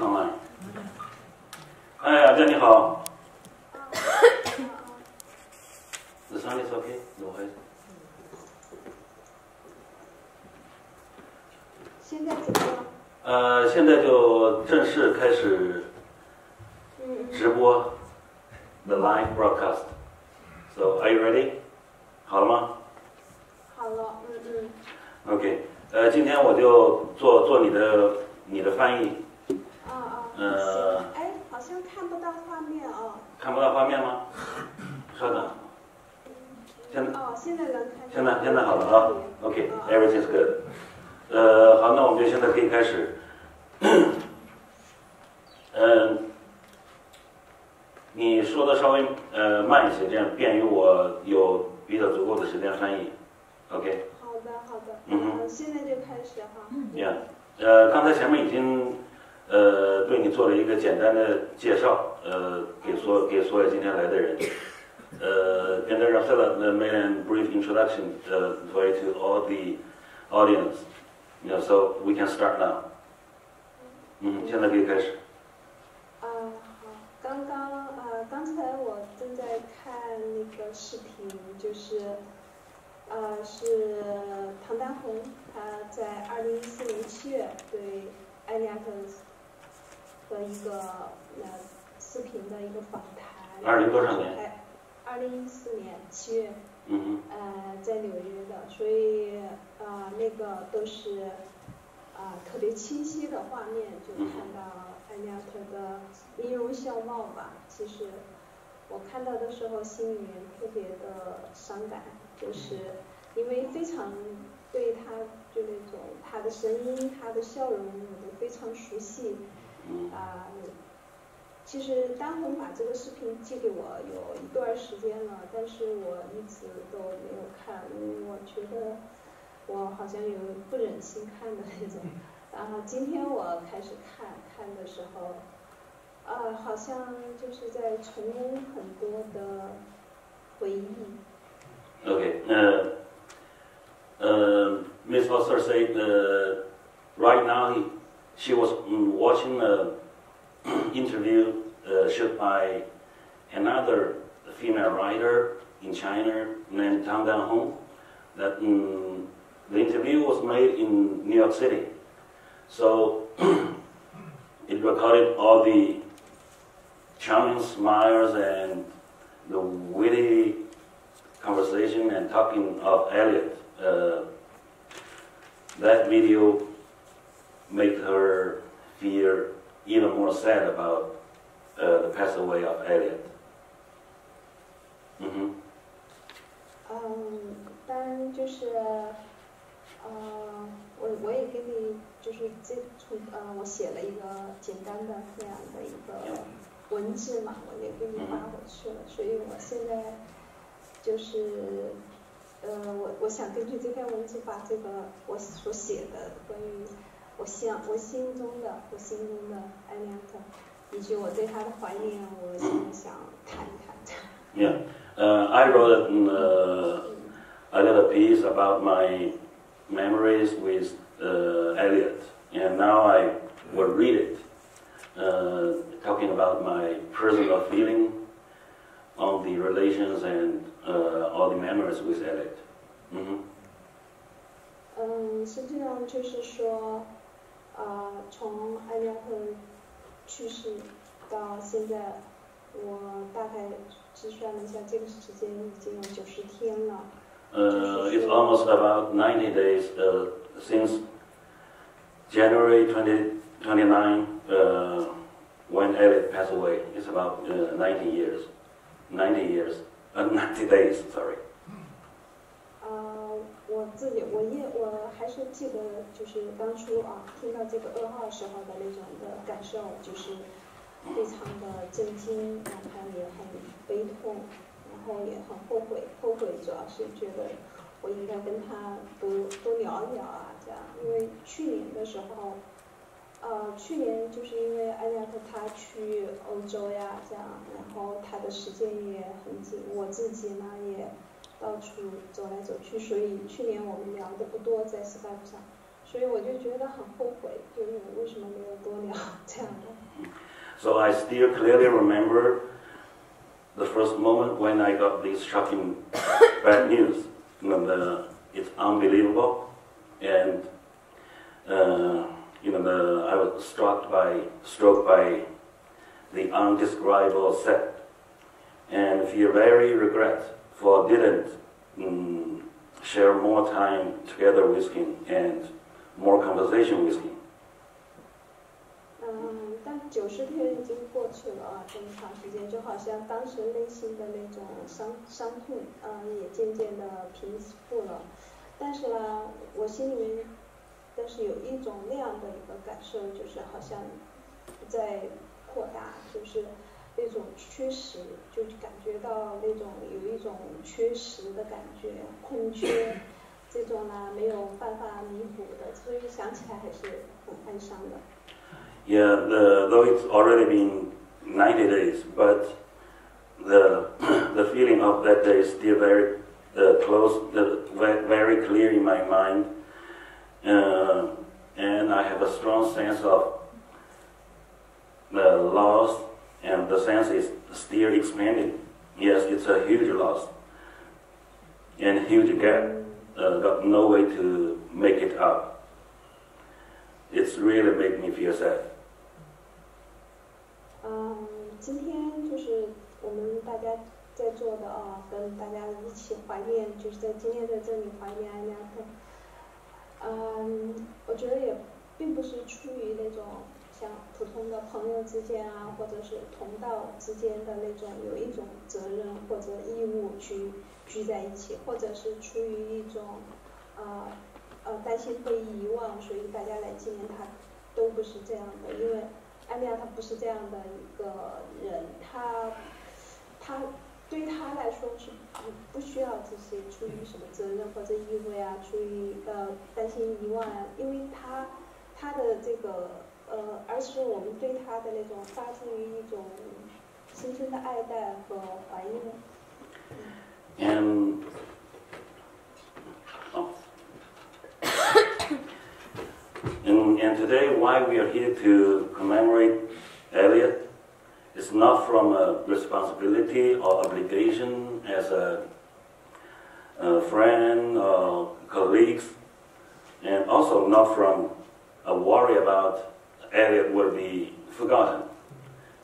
online. 哎，阿佳你好。The sound is okay? No worries. 现在怎么了？现在就正式开始直播 the live broadcast. So are you ready? 好了吗？好了，OK， 今天我就做你的翻译。哎，好像看不到画面哦。看不到画面吗？稍等。现在能看到。现在好了啊。OK， everything's good。好，那我们就现在可以开始。你说的稍微慢一些，这样便于我有比较足够的时间翻译。OK。好的。现在就开始哈。Yeah， 刚才前面已经对你做了一个简单的介绍，给所有今天来的人。And then Raffaella made a brief introduction to all the audience. So we can start now. 现在可以开始。好，刚才我正在看那个视频，就是是唐丹红他在2014年7月对艾利亚特的一个视频的一个访谈。20多少年？2014年7月。在纽约的，所以那个都是特别清晰的画面，就看到艾利亚特的音容笑貌吧。其实我看到的时候心里面特别的伤感，就是因为非常对他就那种他的声音、他的笑容我都非常熟悉。其实丹红把这个视频寄给我有一段时间了，但是我一直都没有看，因为我觉得我好像有不忍心看的那种。然后今天我开始看的时候，好像就是在重温很多的回忆。Okay. Miss Woeser said right now she was watching an interview shot by another female writer in China named Tang Dan-hong. That the interview was made in New York City. So it recorded all the charming smiles and the witty conversation and talking of Elliot. That video made her feel even more sad about the pass away of Elliot. 当然就是我也给你就是我写了一个简单的这样的一个文字嘛，我也给你发过去了，所以我现在就是我想根据这篇文字把这个我所写的关于我心中的艾利亚特以及我对他的怀念，我现在想谈一谈。Yeah, I wrote a little piece about my memories with Elliot, and now I will read it, talking about my personal feeling on the relations and all the memories with Elliot. 实际上就是说，从艾利亚特去世到现在，我大概计算了一下，这个时间已经有90天了。It's almost about 90 days since January 2029 when Elliot passed away. It's about 90 years. 90 days, sorry. 我还是记得，就是当初听到这个噩耗时候的那种的感受，就是非常的震惊，然后也很悲痛，然后也很后悔，主要是觉得我应该跟他多聊一聊这样，因为去年的时候，去年就是因为艾利亚特他去欧洲呀这样，然后他的时间也很紧，我自己呢也到处走来走去，所以去年我们聊的不多在 Skype 上，所以我就觉得很后悔，就是为什么没有多聊这样的。So I still clearly remember the first moment when I got this shocking bad news. It's unbelievable, and I was struck by the undescribable sad, and feel very regret for didn't share more time together with him and more conversation with him. 但90天已经过去了啊，这么长时间，就好像当时内心的那种伤痛也渐渐的平复了。但是呢，我心里面，但是有一种那样的一个感受，就是好像在扩大，就是那种缺失，就感觉到那种有一种缺失的感觉，空缺，这种呢没有办法弥补的，所以想起来还是很哀伤的。Yeah, though it's already been 90 days, but the feeling of that day is still very close, very clear in my mind, and I have a strong sense of the loss, and the sense is still expanding. Yes, it's a huge loss and huge gap. Got no way to make it up. It's really made me feel sad. 今天就是我们大家在座的啊，跟大家一起怀念，就是在今天在这里怀念艾略特。我觉得也并不是出于那种像普通的朋友之间啊，或者是同道之间的那种有一种责任或者义务去聚在一起，或者是出于一种担心会遗忘，所以大家来纪念他，都不是这样的。因为艾略他不是这样的一个人，他对他来说是不需要这些出于什么责任或者义务啊，出于担心遗忘啊，因为他的这个而是我们对他的那种发自于一种深深的爱戴和怀念。And today, why we are here to commemorate Elliot is not from a responsibility or obligation as a friend or colleagues, and also not from a worry about Elliot will be forgotten.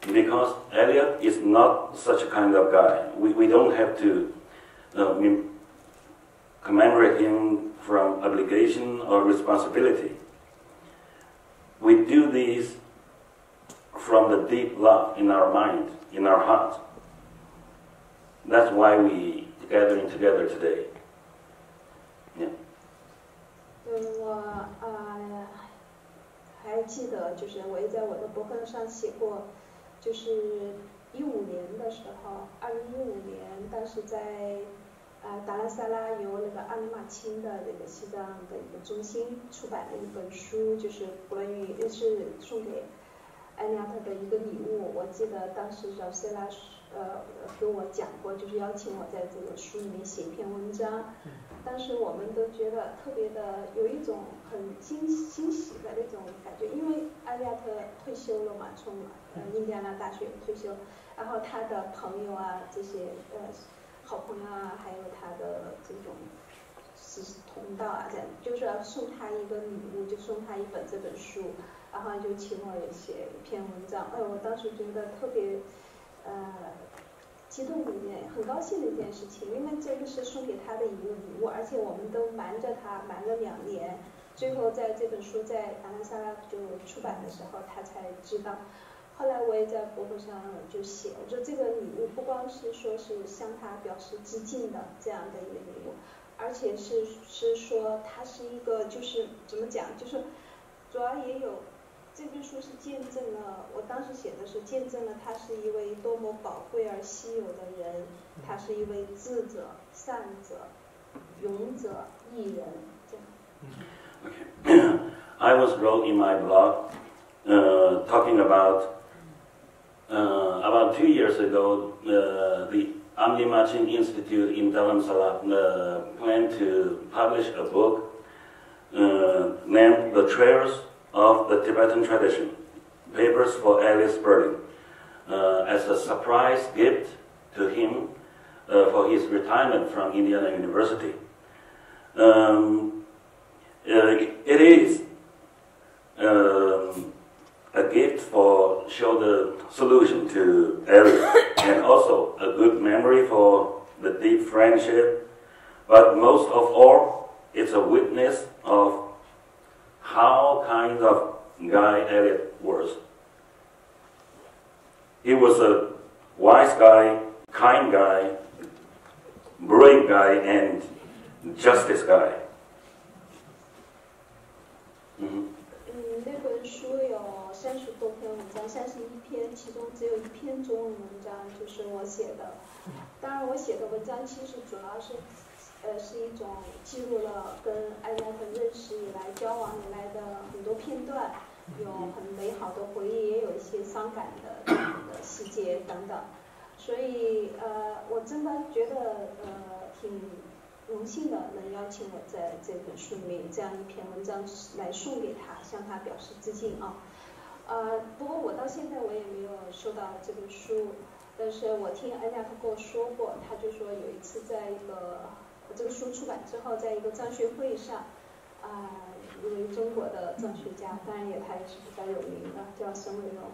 Because Elliot is not such a kind of guy. We don't have to commemorate him from obligation or responsibility. We do this from the deep love in our mind, in our heart. That's why we gathering together today. Yeah. 我还记得，就是我也在我的博客上写过，就是15年的时候，2015年，当时在达拉萨拉由那个阿里马钦的那个西藏的一个中心出版的一本书，就是关于是送给艾略特的一个礼物。我记得当时饶塞拉跟我讲过，就是邀请我在这个书里面写一篇文章。当时我们都觉得特别的有一种很欣喜的那种感觉，因为艾略特退休了嘛，从印第安纳大学退休，然后他的朋友啊，这些好朋友啊，还有他的这种同道啊，这样就是要送他一个礼物，就送他一本这本书，然后就请我写一篇文章。我当时觉得特别激动的很高兴的一件事情，因为这个是送给他的一个礼物，而且我们都瞒着他瞒了2年，最后在这本书在达拉萨拉就出版的时候，他才知道。后来我也在博客上就写，我说这个礼物不光是说是向他表示致敬的这样的一个礼物，而且是说它是一个就是怎么讲，就是主要也有这本书是见证了，我当时写的是见证了他是一位多么宝贵而稀有的人，他是一位智者、善者、勇者、艺人，这样。Okay. I was wrote in my blog talking about 2 years ago, the Amdi Machin Institute in Dharamsala planned to publish a book named The Trails of the Tibetan Tradition, Papers for Elliot Sperling, as a surprise gift to him for his retirement from Indiana University. It is a gift for show the solution to Elliot, and also a good memory for the deep friendship. But most of all, it's a witness of how kind of guy Elliot was. He was a wise guy, kind guy, brave guy, and justice guy. 那本书有30多篇文章，31篇，其中只有1篇中文文章就是我写的。当然，我写的文章其实主要是一种记录了跟艾略特认识以来、交往以来的很多片段，有很美好的回忆，也有一些伤感的细节等等。所以我真的觉得挺荣幸的能邀请我在这本书里面这样一篇文章来送给他，向他表示致敬啊。不过我到现在我也没有收到这本书，但是我听艾略特跟我说过，他就说有一次在一个这个书出版之后，在一个藏学会上，一位中国的藏学家，当然他也是比较有名的，叫沈伟荣。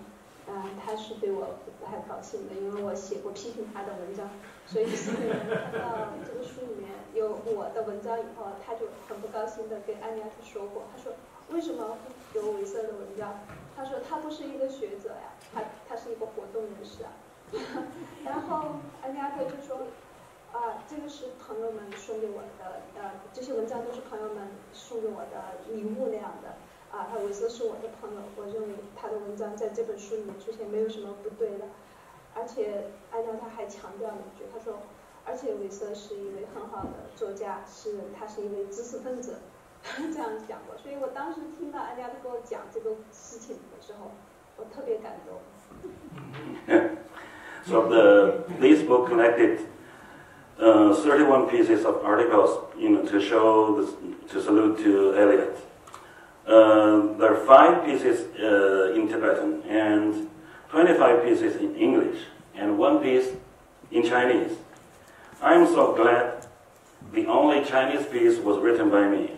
他是对我不太高兴的，因为我写过批评他的文章，所以沈伟荣看到这个书里面有我的文章以后，他就很不高兴的跟艾略特说过，他说为什么有韦瑟的文章？他说他不是一个学者呀，他是一个活动人士啊。然后艾略特就说这个是朋友们送给我的，这些文章都是朋友们送给我的礼物那样的。他韦瑟是我的朋友，我认为他的文章在这本书里面出现没有什么不对的。而且艾略特还强调了一句，他说，而且韦瑟是一位很好的作家，他是一位知识分子，这样讲过。所以我当时听到艾略特跟我讲这个事情的时候，我特别感动。So this book collected 31 pieces of articles, to show to salute to Elliot. There are 5 pieces in Tibetan and 25 pieces in English and 1 piece in Chinese. I'm so glad the only Chinese piece was written by me.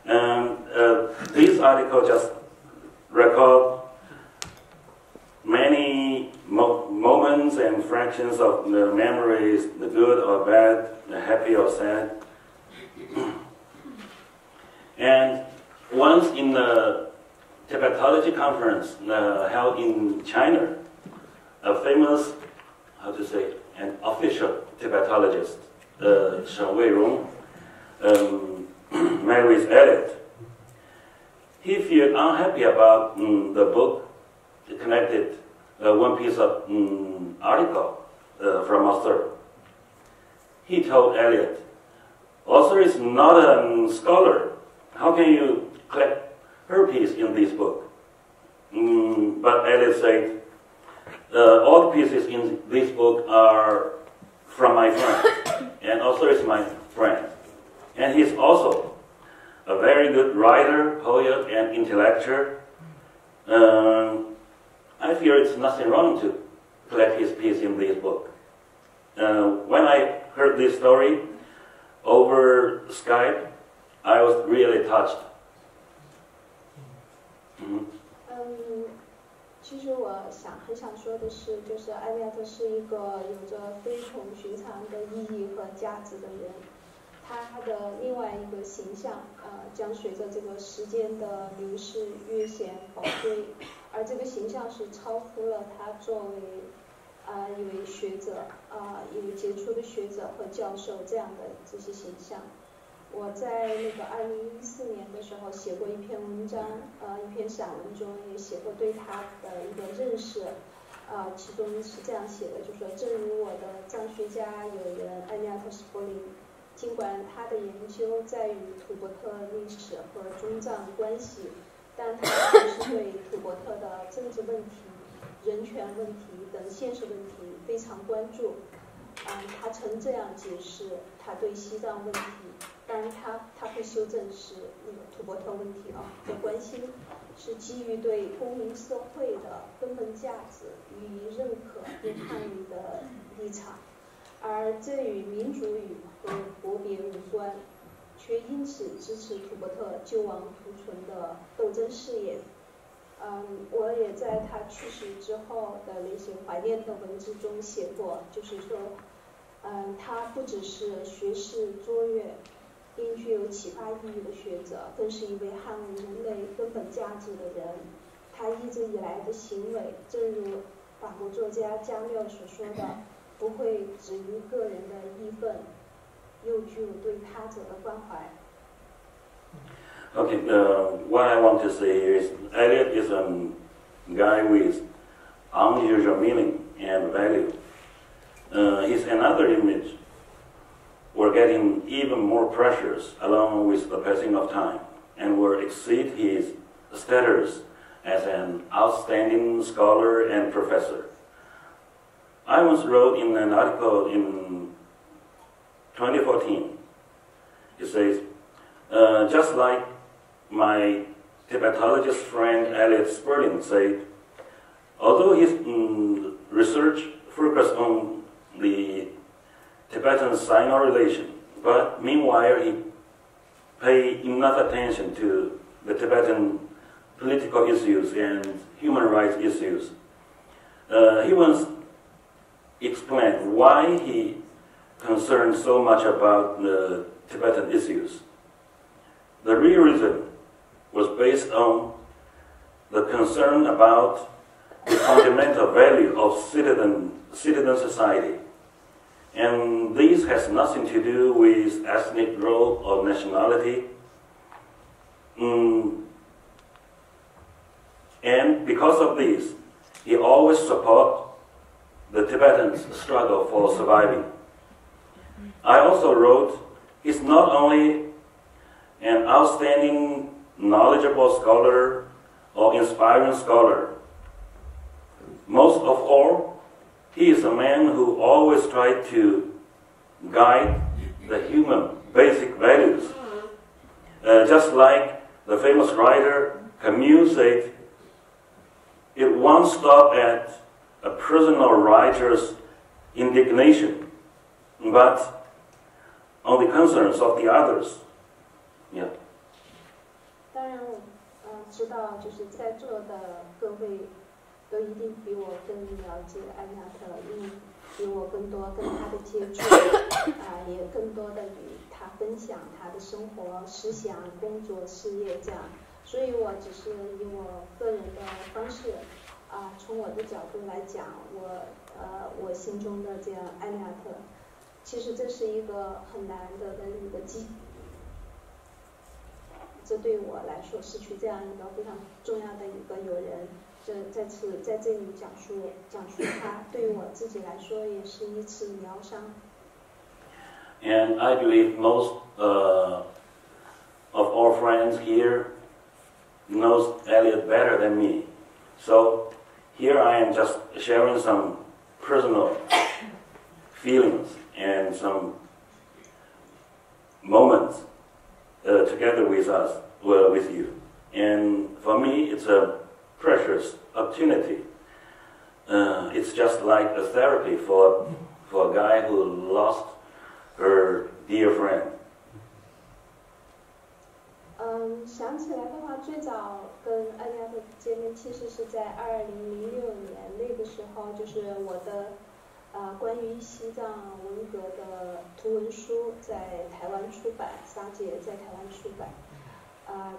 And this article just record many moments and fractions of the memories, the good or bad, the happy or sad. And once in the Tibetology conference held in China, a famous, an official Tibetologist, Tsering Woeser, met with Elliot. He felt unhappy about the book connected 1 piece of article from author. He told Elliot, author is not a scholar. How can you collect her piece in this book? But Elliot said, all the pieces in this book are from my friend, and author is my friend. And he's also a very good writer, poet, and intellectual. I feel it's nothing wrong to collect his piece in this book. When I heard this story over Skype, I was really touched. 其实我很想说的是，就是艾略特是一个有着非同寻常的意义和价值的人。他的另外一个形象，将随着这个时间的流逝越显宝贵，而这个形象是超乎了他作为一位学者，一位杰出的学者和教授这样的这些形象。我在那个2014年的时候写过一篇文章，一篇散文中也写过对他的一个认识，其中是这样写的，就说正如我的藏学家友人艾略特·斯柏林，尽管他的研究在于吐蕃特历史和中藏关系，但他还是对吐蕃特的政治问题、人权问题等现实问题非常关注。他曾这样解释他对西藏问题，当然他会修正是那个土伯特问题的关心是基于对公民社会的根本价值予以认可并捍卫的立场，而这与民主与和国别无关，却因此支持土伯特救亡图存的斗争事业。我也在他去世之后的那些怀念的文字中写过，就是说，他不只是学识卓越并具有启发意义的学者，更是一位捍卫人类根本价值的人。他一直以来的行为，正如法国作家加缪所说的，不会止于个人的义愤，又具有对他者的关怀。Okay, what I want to say is Elliot is a guy with unusual meaning and value. His another image were getting even more precious along with the passing of time and will exceed his status as an outstanding scholar and professor. I once wrote in an article in 2014, it says, just like my Tibetologist friend Elliot Sperling said, although his research focused on the Tibetan-Sino relation, but meanwhile he paid enough attention to the Tibetan political issues and human rights issues. He once explained why he concerned so much about the Tibetan issues. The real reason was based on the concern about the fundamental value of citizen society. And this has nothing to do with ethnic group or nationality. And because of this, he always supported the Tibetans' struggle for surviving. I also wrote, he's not only an outstanding, knowledgeable scholar or inspiring scholar. Most of all, he is a man who always tried to guide the human basic values. Just like the famous writer Camus said, it won't stop at a personal writer's indignation, but on the concerns of the others. Yeah. 当然我知道就是在座的各位都一定比我更了解艾纳特，因为比我更多跟他的接触，也更多的与他分享他的生活、思想、工作、事业这样，所以我只是以我个人的方式，从我的角度来讲，我心中的这样艾纳特，其实这是一个很难得的一个机。这对我来说，失去这样一个非常重要的一个友人，在这里讲述他，对于我自己来说也是一次疗伤。And I believe most of our friends here knows Elliot better than me. So here I am just sharing some personal feelings and some moments together with us, with you. And for me, it's a precious opportunity. It's just like a therapy for a guy who lost her dear friend. 想起来的话，最早跟艾利亚特见面，其实是在2006年，那个时候就是我的关于西藏文革的图文书在台湾出版，沙姐在台湾出版。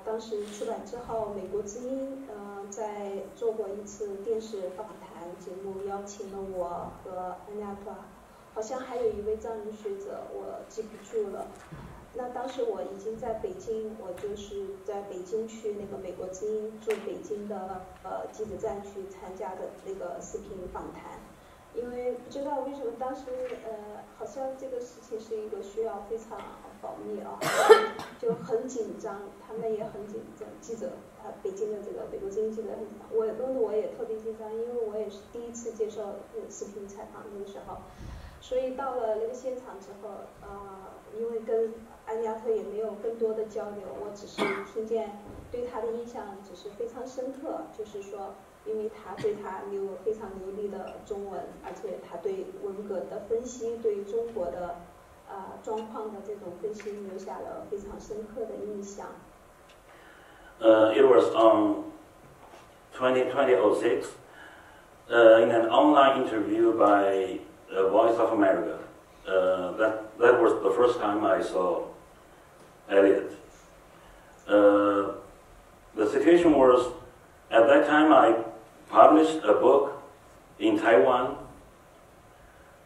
当时出版之后，美国之音在做过一次电视访谈节目，邀请了我和安亚特，好像还有一位藏人学者，我记不住了。那当时我已经在北京，我就是在北京去那个美国之音驻北京的记者站去参加的那个视频访谈。因为不知道为什么当时好像这个事情是一个需要非常保密就很紧张，他们也很紧张，记者北京的这个美国之音记者很紧张，我也特别紧张，因为我也是第一次接受视频采访那个时候，所以到了那个现场之后，因为跟安雅特也没有更多的交流，我只是听见对他的印象只是非常深刻，就是说，因为他对他非常流利的中文，而且他对文革的分析，对中国的状况的这种分析留下了非常深刻的印象。It was on 2006 in an online interview by Voice of America. That was the first time I saw Elliot. The situation was, at that time I published a book in Taiwan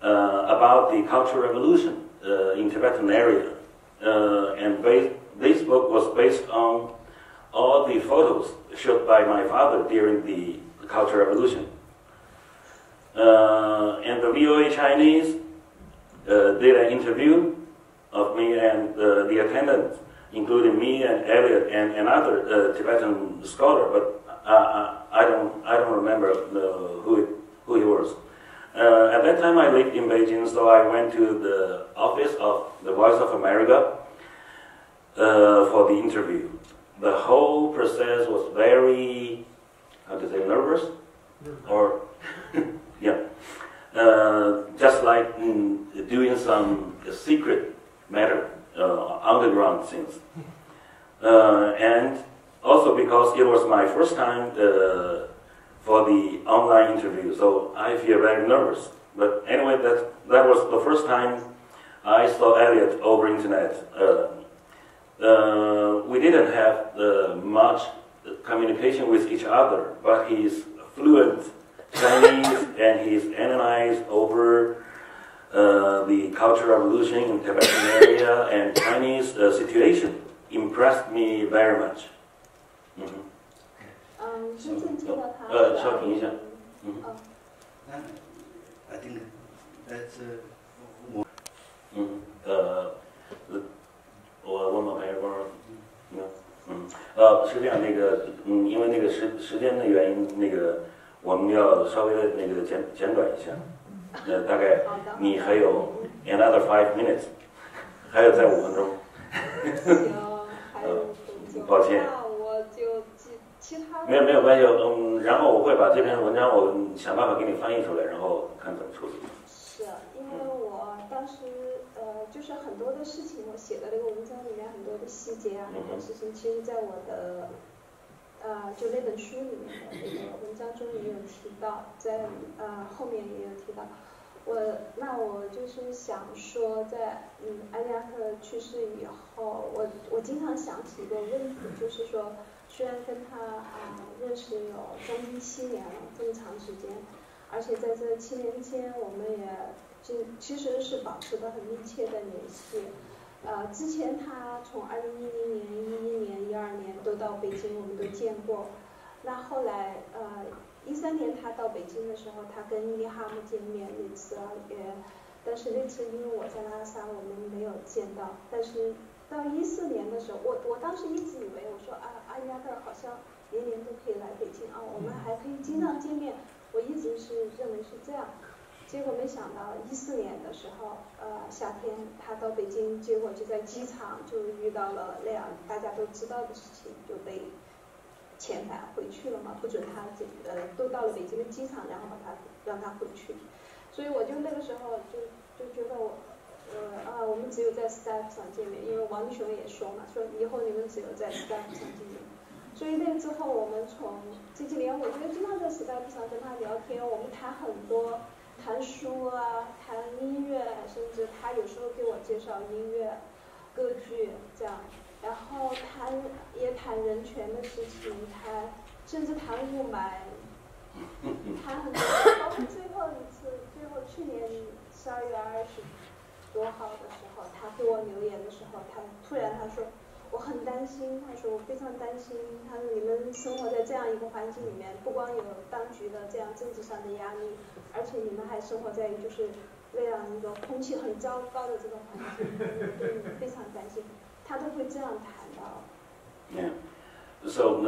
about the Cultural Revolution in Tibetan area. And this book was based on all the photos shot by my father during the Cultural Revolution. And the VOA Chinese did an interview of me and the attendants, including me and Elliot and another Tibetan scholar, but I don't remember who he was. At that time I lived in Beijing, so I went to the office of the Voice of America for the interview. The whole process was very, how to say, nervous, or yeah, just like doing some secret matter, underground things. And also because it was my first time for the online interview, so I feel very nervous. But anyway, that was the first time I saw Elliot over internet. We didn't have much communication with each other, but he's fluent Chinese and he's analyzed over the Cultural Revolution in Tibetan area and Chinese situation impressed me very much. 真正听到他稍停一下。I think that's我们还有是这样，因为时间的原因，我们要稍微的简短一下。大概你还有 another 5 minutes， 还有再5分钟。行，还有5分钟。抱歉。那我就其他的。没有关系，然后我会把这篇文章我想办法给你翻译出来，然后看怎么处理。是，因为我当时就是很多的事情，我写的那个文章里面很多的细节啊，很多事情，其实在我的就那本书里面的那个文章中也有提到，在后面也有提到。我就是想说，在安雅克去世以后，我经常想起一个问题，就是说，虽然跟他认识有将近7年了，这么长时间，而且在这7年间，我们也其实是保持着很密切的联系。之前他从2010年、2011年、2012年都到北京，我们都见过。那后来2013年他到北京的时候，他跟伊利哈木见面那次但是那次因为我在拉萨，我们没有见到。但是到2014年的时候，我当时一直以为，我说阿亚特好像年年都可以来北京我们还可以经常见面。我一直是认为是这样。结果没想到2014年的时候，夏天他到北京，结果就在机场就遇到了那样大家都知道的事情，就被遣返回去了嘛，不准他都到了北京的机场，然后让他回去。所以我就那个时候就觉得我们只有在 Skype 上见面，因为王立雄也说嘛，说以后你们只有在 Skype 上见面。所以那个之后，我们从这几年，我觉得经常在 Skype 上跟他聊天，我们谈很多。谈书谈音乐，甚至他有时候给我介绍音乐、歌剧这样，然后也谈人权的事情，甚至谈雾霾，谈很多。包括最后去年12月20多号的时候，他给我留言的时候，他突然说。我很担心，他说我非常担心，他说你们生活在这样一个环境里面，不光有当局的这样政治上的压力，而且你们还生活在就是那样一个空气很糟糕的这个环境，对你非常担心，他都会这样谈到。Yeah. So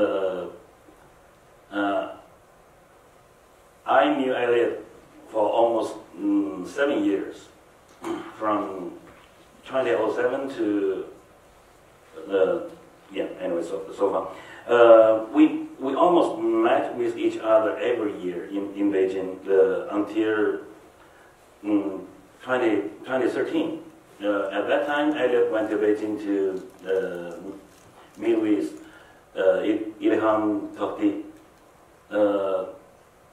I knew Elliot for almost 7 years. from 2007 to anyway, so far. We almost met with each other every year in Beijing until 2013. At that time, Elliot went to Beijing to meet with Ilham Tohti.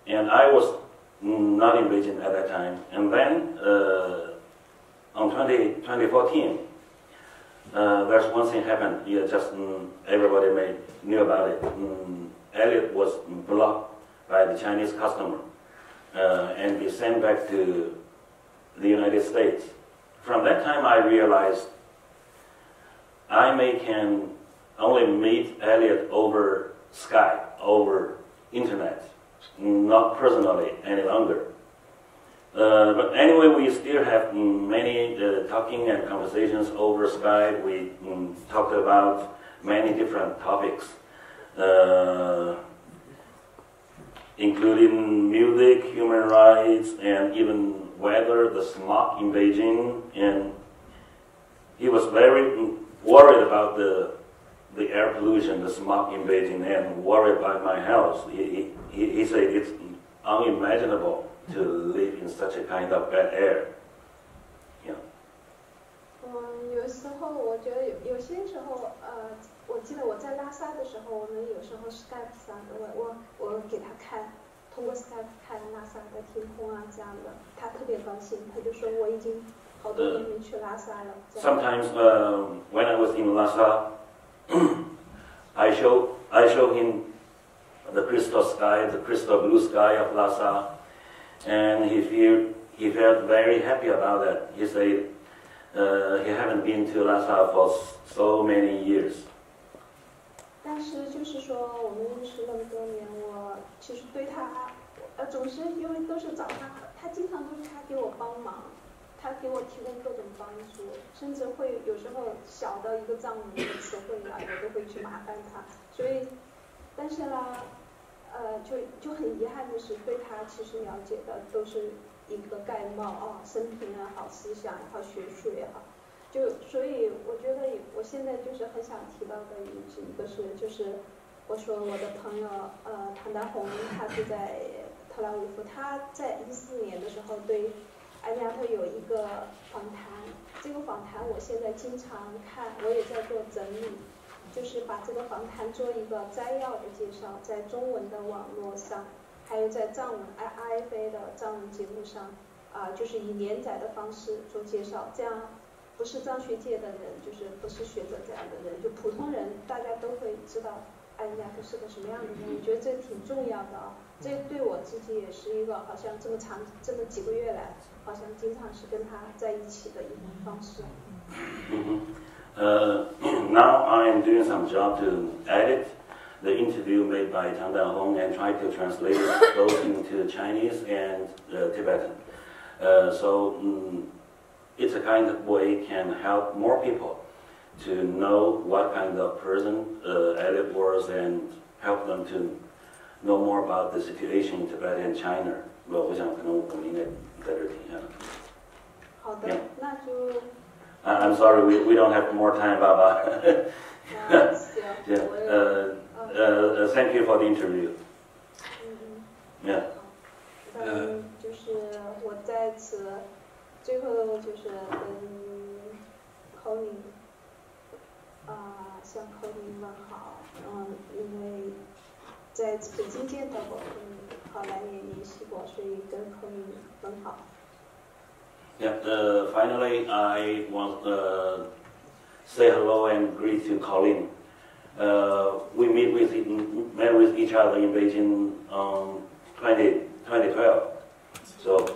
And I was not in Beijing at that time. And then, on 2014, there's one thing happened. Everybody knew about it. Elliot was blocked by the Chinese customer and be sent back to the United States. From that time, I realized I can only meet Elliot over Skype, over internet, not personally any longer. But anyway, we still have many talking and conversations over Skype. We talked about many different topics, including music, human rights, and even weather, the smog in Beijing. And he was very worried about the air pollution, the smog in Beijing, and worried about my health. He said it's unimaginable to live in such a kind of bad air. Yeah. 有时候我觉得有些时候，我记得我在拉萨的时候，我们有时候 Skype 上，我给他看，通过 Skype 看拉萨的天空啊这样的，他特别高兴，他就说我已经好多年没去拉萨了。Sometimes when I was in Lhasa, I show him the crystal sky, the crystal blue sky of Lhasa, and he felt very happy about that. He said he hadn't been to Lhasa for so many years. 但是就是说，我们认识那么多年，我其实对他，总是因为都是找他经常都是他给我帮忙，他给我提供各种帮助，甚至会有时候小的一个藏文的词汇啊，我都会去麻烦他。所以，但是呢，就很遗憾的是，对他其实了解的都是一个概貌啊，生平也好，思想也好，学术也好。所以我觉得我现在就是很想提到的一个是，就是我说我的朋友唐达红，他住在特拉维夫，他在2014年的时候对安尼亚特有一个访谈，这个访谈我现在经常看，我也在做整理，就是把这个访谈做一个摘要的介绍，在中文的网络上，还有在藏文 IFA 的藏文节目上，就是以连载的方式做介绍，这样。不是藏学界的人，就是不是学者这样的人，就普通人，大家都会知道安尼亚特是个什么样的人。我觉得这挺重要的啊，这对我自己也是一个好像这么几个月来，好像经常是跟他在一起的一种方式。Now I am doing some job to edit the interview made by Tang Danhong and try to translate it both into Chinese and Tibetan. It's a kind of way can help more people to know what kind of person Elliot was and help them to know more about the situation in Tibet and China. 我想可能我们应该在这停下。好的，那就。I'm sorry, we don't have more time, Baba. Thank you for the interview. Yeah. 就是我在此。最后就是跟Colin向Colin问好，因为在北京见到过Colin，后来也联系过，所以跟Colin问好。Yeah. Finally, I want to say hello and greet to Colin. We met with each other in Beijing 2012. So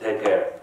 take care.